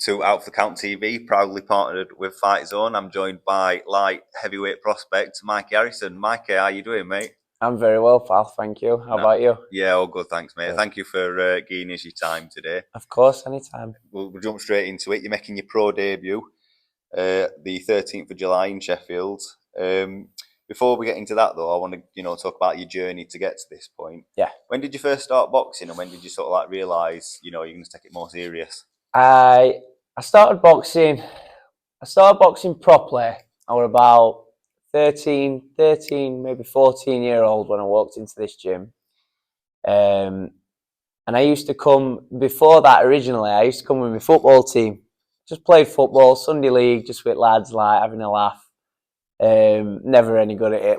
to Out for the Count TV, proudly partnered with FightZone. I'm joined by light heavyweight prospect Mikey Harrison. Mikey, how you doing, mate? I'm very well, pal. Thank you. How about you? Yeah, all good, thanks, mate. Good. Thank you for giving us your time today. Of course, anytime. We'll jump straight into it. You're making your pro debut the 13th of July in Sheffield. Before we get into that, though, I want to talk about your journey to get to this point. Yeah. When did you first start boxing, and when did you sort of like realise you're going to take it more serious? I started boxing. I started boxing properly. I was about 13, maybe 14-year-old when I walked into this gym. And I used to come, before that originally, I used to come with my football team. Just played football, Sunday league, just with lads, like having a laugh. Never any good at it,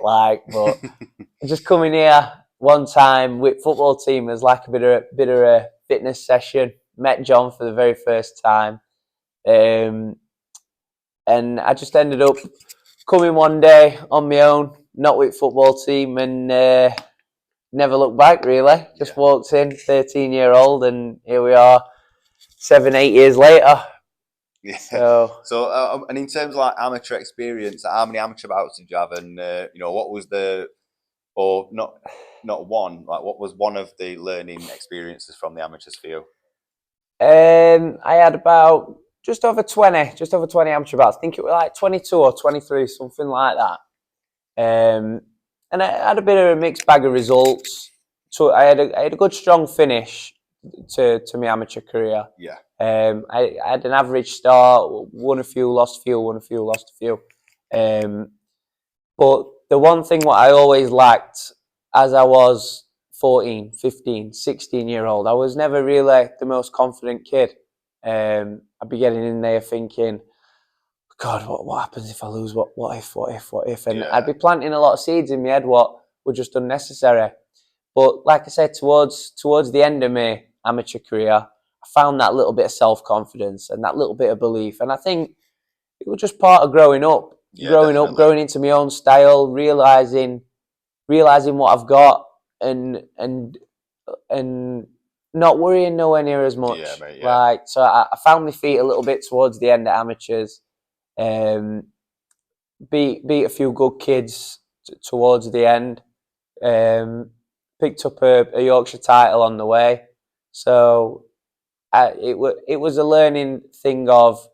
but just coming here one time with football team as like a bit of a fitness session. Met John for the very first time. And I just ended up coming one day on my own, not with football team, and never looked back really. Just walked in, 13-year-old, and here we are 7-8 years later. Yeah. So and in terms of like amateur experience, how many amateur bouts did you have, and what was what was one of the learning experiences from the amateurs for you? I had about just over 20 amateur bouts. I think it was like 22 or 23, something like that. And I had a bit of a mixed bag of results. So I had a good strong finish to my amateur career. Yeah. I had an average start, won a few, lost a few, won a few, lost a few. But the one thing what I always lacked as I was 14, 15, 16-year-old, I was never really the most confident kid. I'd be getting in there thinking, God, what happens if I lose? What if? And I'd be planting a lot of seeds in my head what were just unnecessary. But like I said, towards the end of my amateur career, I found that little bit of self-confidence and that little bit of belief. And I think it was just part of growing up. Growing into my own style, realising what I've got and not worrying nowhere near as much. Yeah, mate, yeah. Like, so I found my feet a little bit towards the end of amateurs. Beat a few good kids towards the end. Picked up a Yorkshire title on the way. So it was a learning thing of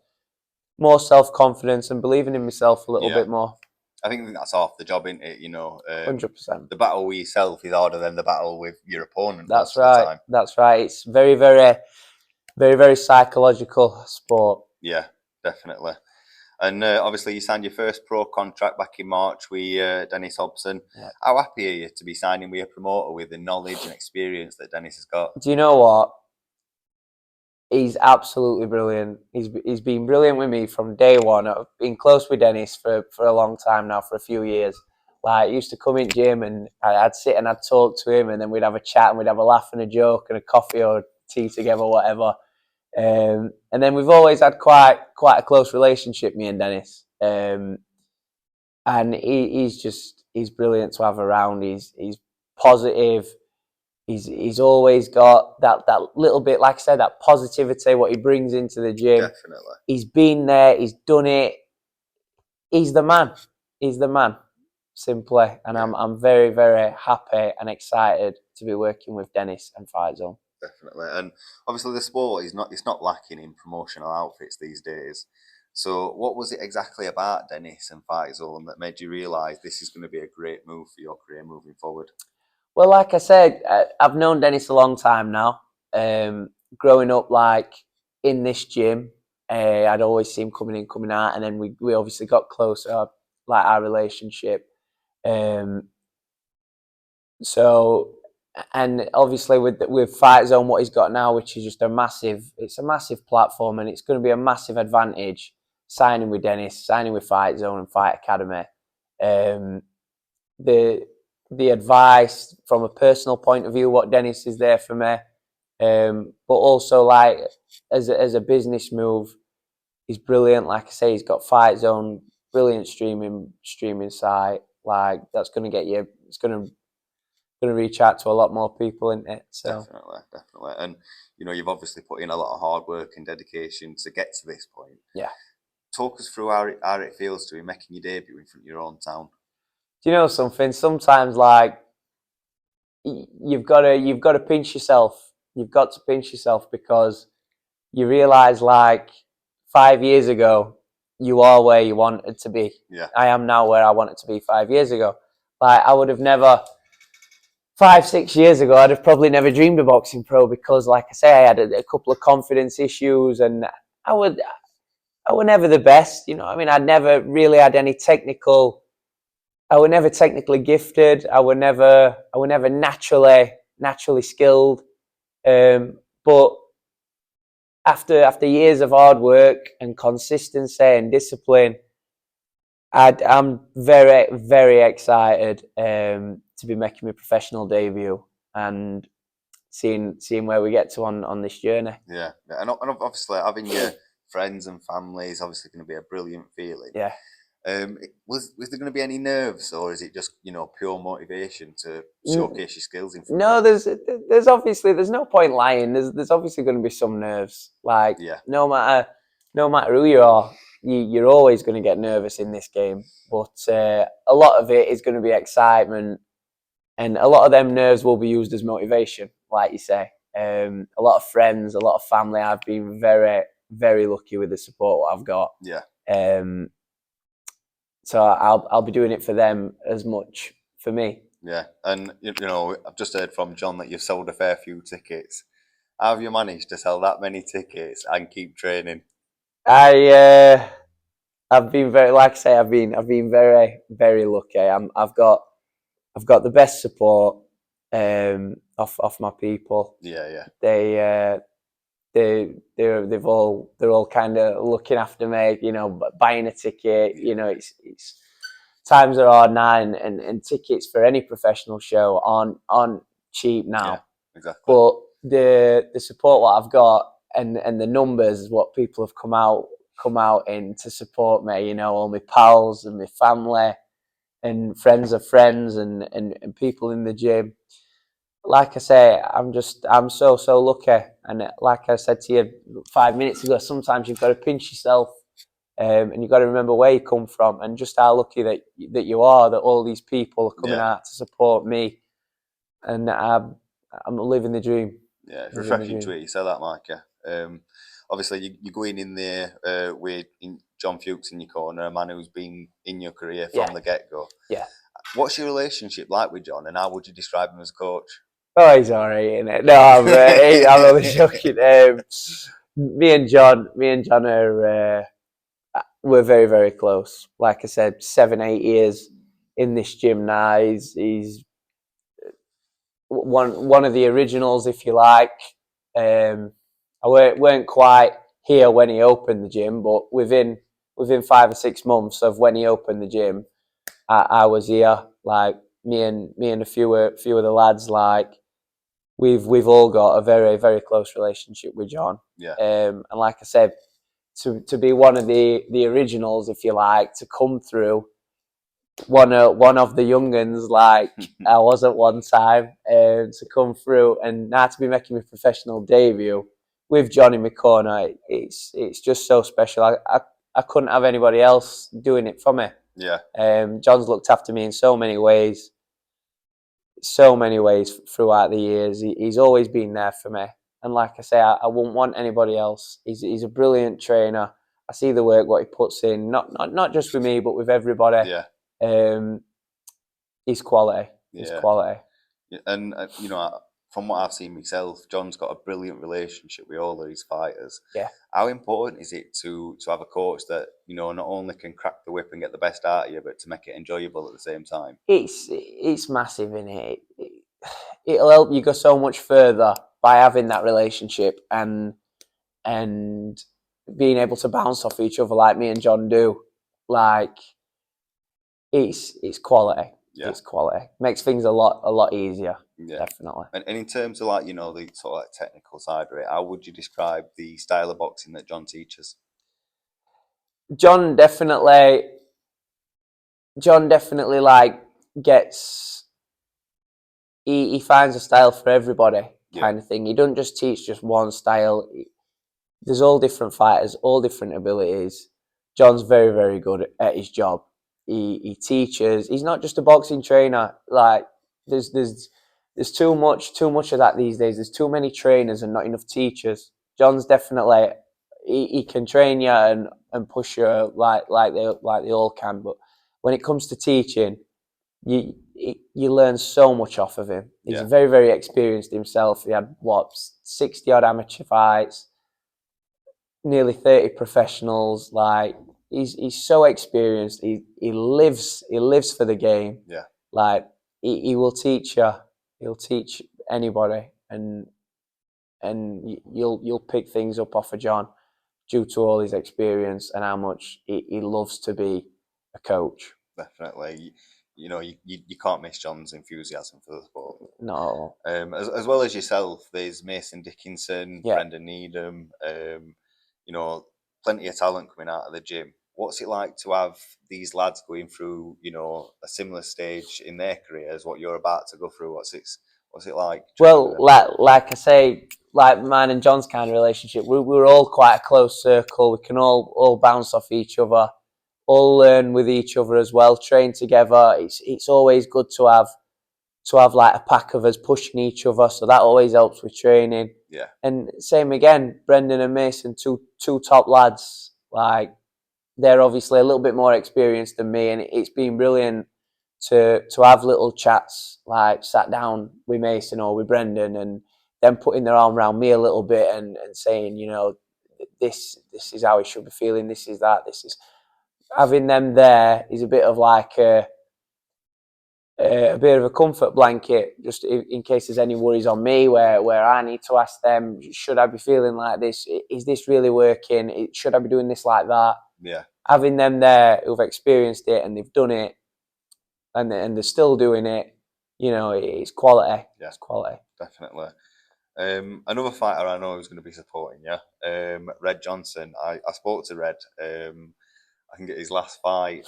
more self-confidence and believing in myself a little bit more. I think that's half the job, isn't it? 100%. The battle with yourself is harder than the battle with your opponent. That's right. That's right. It's very, very, very, very psychological sport. Yeah, definitely. And obviously, you signed your first pro contract back in March with Dennis Hobson. Yeah. How happy are you to be signing with a promoter with the knowledge and experience that Dennis has got? Do you know what? He's absolutely brilliant. He's been brilliant with me from day one. I've been close with Dennis for a long time now, for a few years. Like, I used to come in gym and I'd sit and I'd talk to him, and then we'd have a chat and we'd have a laugh and a joke and a coffee or tea together, whatever. And then we've always had quite a close relationship, me and Dennis. And he's brilliant to have around. He's positive. He's always got that little bit, like I said, that positivity, what he brings into the gym. Definitely. He's been there, he's done it. He's the man. Simply. And I'm very, very happy and excited to be working with Dennis and FightZone. Definitely. And obviously the sport it's not lacking in promotional outfits these days. So what was it exactly about Dennis and FightZone that made you realise this is going to be a great move for your career moving forward? Well, like I said, I've known Dennis a long time now. Growing up, like, in this gym, I'd always see him coming in, coming out, and then we obviously got closer, like, our relationship. So, and obviously with FightZone, what he's got now, which is just a massive platform, and it's going to be a massive advantage signing with Dennis, signing with FightZone and Fight Academy. The advice from a personal point of view, what Dennis is there for me, but also, like, as a business move, he's brilliant. Like I say, he's got FightZone, brilliant streaming site. Like, that's going to get you. It's going going to reach out to a lot more people, isn't it? So Definitely. And you've obviously put in a lot of hard work and dedication to get to this point. yeah. Talk us through how it feels to be making your debut in front of your own town. Do you know something? Sometimes, like, you've got to pinch yourself. You've got to pinch yourself because you realise, like, 5 years ago, you are where you wanted to be. Yeah. I am now where I wanted to be 5 years ago. Like, I would have never, 5-6 years ago, I'd have probably never dreamed of boxing pro because, like I say, I had a couple of confidence issues, and I was never the best. You know, I mean, I'd never really had any technical. I was never technically gifted. I was never naturally skilled. But after years of hard work and consistency and discipline, I'm very, very excited to be making my professional debut and seeing where we get to on this journey. Yeah, and obviously having your friends and family is obviously going to be a brilliant feeling. Yeah. Was there going to be any nerves, or is it just pure motivation to showcase your skills in front No, of there's obviously there's no point lying. There's obviously going to be some nerves. Like, Yeah. no matter who you are, you're always going to get nervous in this game. But a lot of it is going to be excitement, and a lot of them nerves will be used as motivation, like you say. A lot of friends, a lot of family. I've been very, very lucky with the support I've got. Yeah. So I'll be doing it for them as much for me. Yeah, and I've just heard from John that you've sold a fair few tickets. How have you managed to sell that many tickets and keep training? I've been very, like I say, I've been very, very lucky. I've got the best support off my people. Yeah. They're all kind of looking after me, buying a ticket. It's times are hard now, and tickets for any professional show aren't cheap now. Yeah, exactly. But the support what I've got and the numbers what people have come out in to support me, all my pals and my family and friends of friends and people in the gym. Like I say, I'm so lucky, and like I said to you 5 minutes ago, sometimes you've got to pinch yourself, and you've got to remember where you come from and just how lucky that you are that all these people are coming out to support me, and I'm living the dream. Yeah, it's refreshing to hear you say that, Micah. Obviously, you're going in there with John Fuchs in your corner, a man who's been in your career from the get-go. Yeah. What's your relationship like with John, and how would you describe him as a coach? Oh, he's alright, isn't it? No, I'm only joking. Me and John are we're very, very close. Like I said, 7-8 years in this gym now. He's one of the originals, if you like. I weren't quite here when he opened the gym, but within 5 or 6 months of when he opened the gym, I was here. Like me and a few of the lads, like we've all got a very, very close relationship with John. Yeah. And like I said, to be one of the originals, if you like, to come through one of the young'uns like I was at one time, to come through and now to be making my professional debut with John in my corner, it's just so special. I couldn't have anybody else doing it for me. Yeah. John's looked after me in so many ways throughout the years. He's always been there for me. And like I say, I wouldn't want anybody else. He's a brilliant trainer. I see the work what he puts in, not just with me, but with everybody. Yeah. He's quality. He's quality. And from what I've seen myself, John's got a brilliant relationship with all of his fighters. Yeah. How important is it to have a coach that not only can crack the whip and get the best out of you, but to make it enjoyable at the same time? It's massive in it. It'll help you go so much further by having that relationship and being able to bounce off each other like me and John do. Like it's quality. Yeah. It's quality. Makes things a lot easier. Yeah. Definitely. And in terms of the sort of technical side of it, how would you describe the style of boxing that John teaches? John definitely like gets he finds a style for everybody, Yeah. kind of thing. He doesn't just teach just one style. There's all different fighters, all different abilities. John's very, very good at his job. He teaches. He's not just a boxing trainer. Like there's too much of that these days. There's too many trainers and not enough teachers. John's definitely he can train you and push you like they all can. But when it comes to teaching, you learn so much off of him. He's Yeah. very, very experienced himself. He had 60 odd amateur fights, nearly 30 professionals. Like he's so experienced. He lives for the game. Yeah. Like he will teach you. He'll teach anybody, and you'll pick things up off of John due to all his experience and how much he loves to be a coach. Definitely. You know, you can't miss John's enthusiasm for the sport. No. As well as yourself, there's Mason Dickinson, Yeah. Brendan Needham, you know, plenty of talent coming out of the gym. What's it like to have these lads going through, you know, a similar stage in their career as what you're about to go through? What's it like? Well, like I say, like mine and John's kind of relationship, we were all quite a close circle. We can all bounce off each other, all learn with each other as well, train together. It's always good to have like a pack of us pushing each other, so that always helps with training. Yeah. And same again, Brendan and Mason, two top lads. Like they're obviously a little bit more experienced than me, and it's been brilliant to have little chats, like sat down with Mason or with Brendan, and them putting their arm around me a little bit and saying, you know, this is how he should be feeling. This is that. This is having them there is a bit of like a bit of a comfort blanket, just in case there's any worries on me, where I need to ask them, should I be feeling like this? Is this really working? Should I be doing this like that? Yeah. Having them there who've experienced it and they've done it, and they're still doing it, you know, it's quality. Yeah. It's quality. Definitely. Another fighter I know who's going to be supporting you, Red Johnson. I spoke to Red. I think at his last fight,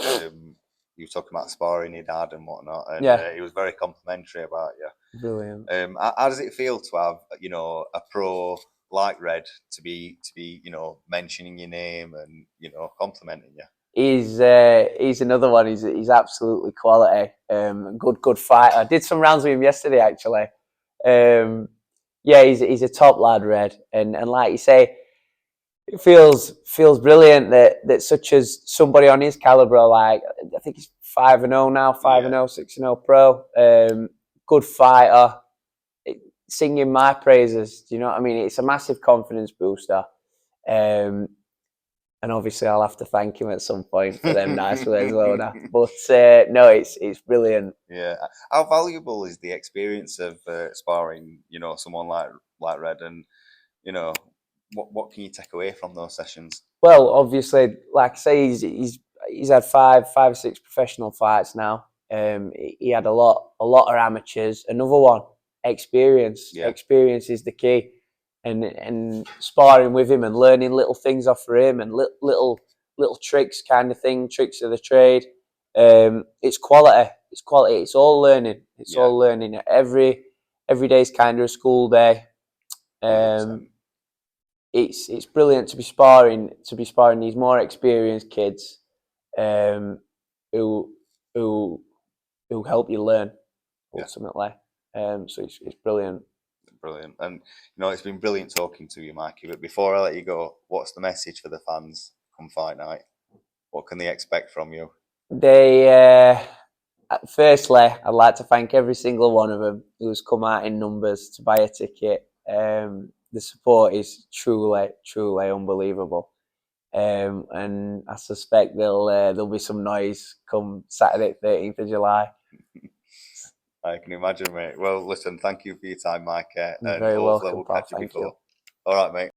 he was talking about sparring he'd had and whatnot, and he was very complimentary about you. Brilliant. How does it feel to have, you know, a pro like Red to be you know, mentioning your name and, you know, complimenting you? He's another one. He's absolutely quality. Good fighter. I did some rounds with him yesterday actually. Yeah, he's a top lad, Red, and like you say, it feels brilliant that such as somebody on his caliber, like I think he's 5-0 now, 5-0, 6-0 pro. Good fighter, singing my praises. Do you know what I mean? It's a massive confidence booster. And obviously, I'll have to thank him at some point for them nice words, won't I? But no, it's brilliant. Yeah. How valuable is the experience of sparring, you know, someone like Red, and, you know, what can you take away from those sessions? Well, obviously, like I say, he's had five or six professional fights now. He had a lot of amateurs. Another one, experience. Yeah. Experience is the key. And sparring with him and learning little things off of him and little tricks kind of thing, tricks of the trade. It's quality. It's quality. It's all learning. It's all learning. Every day's kind of a school day. It's brilliant to be sparring these more experienced kids, who help you learn ultimately. So it's brilliant. Brilliant. And, you know, it's been brilliant talking to you, Mikey. But before I let you go, what's the message for the fans come fight night? What can they expect from you? They firstly, I'd like to thank every single one of them who's come out in numbers to buy a ticket. The support is truly unbelievable. And I suspect there'll be some noise come Saturday, 13th of July. I can imagine, mate. Well, listen, thank you for your time, Mike. And You're very welcome, we'll pal. catch you Thank before. you. All right, mate.